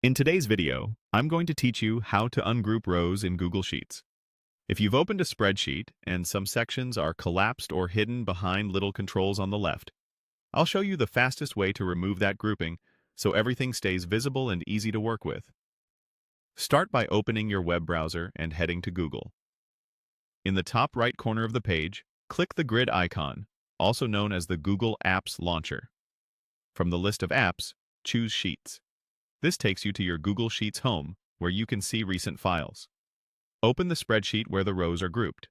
In today's video, I'm going to teach you how to ungroup rows in Google Sheets. If you've opened a spreadsheet and some sections are collapsed or hidden behind little controls on the left, I'll show you the fastest way to remove that grouping so everything stays visible and easy to work with. Start by opening your web browser and heading to Google. In the top right corner of the page, click the grid icon, also known as the Google Apps Launcher. From the list of apps, choose Sheets. This takes you to your Google Sheets home, where you can see recent files. Open the spreadsheet where the rows are grouped.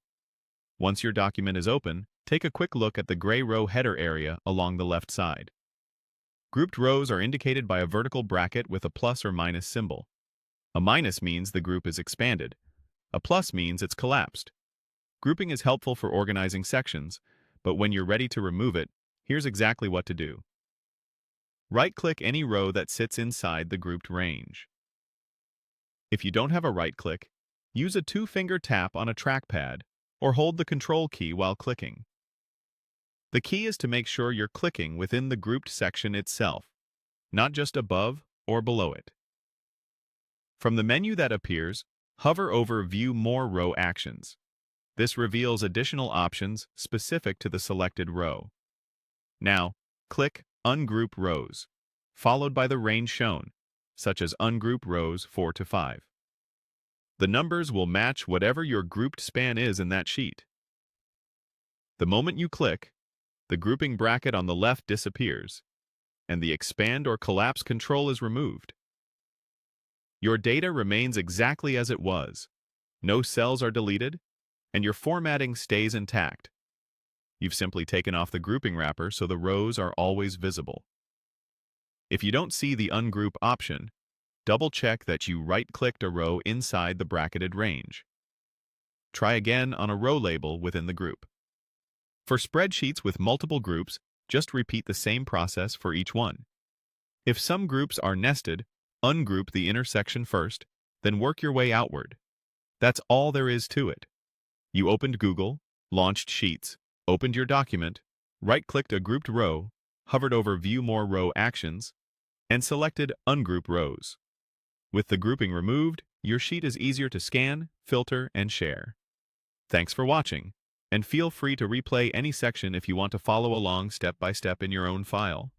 Once your document is open, take a quick look at the gray row header area along the left side. Grouped rows are indicated by a vertical bracket with a plus or minus symbol. A minus means the group is expanded. A plus means it's collapsed. Grouping is helpful for organizing sections, but when you're ready to remove it, here's exactly what to do. Right-click any row that sits inside the grouped range. If you don't have a right-click, use a two-finger tap on a trackpad or hold the Control key while clicking. The key is to make sure you're clicking within the grouped section itself, not just above or below it. From the menu that appears, hover over View More Row Actions. This reveals additional options specific to the selected row. Now, click Ungroup Rows, followed by the range shown, such as Ungroup Rows 4 to 5. The numbers will match whatever your grouped span is in that sheet. The moment you click, the grouping bracket on the left disappears, and the expand or collapse control is removed. Your data remains exactly as it was. No cells are deleted, and your formatting stays intact. You've simply taken off the grouping wrapper so the rows are always visible. If you don't see the Ungroup option, double-check that you right-clicked a row inside the bracketed range. Try again on a row label within the group. For spreadsheets with multiple groups, just repeat the same process for each one. If some groups are nested, ungroup the intersection first, then work your way outward. That's all there is to it. You opened Google, launched Sheets, opened your document, right-clicked a grouped row, hovered over View More Row Actions, and selected Ungroup Rows. With the grouping removed, your sheet is easier to scan, filter, and share. Thanks for watching, and feel free to replay any section if you want to follow along step by step in your own file.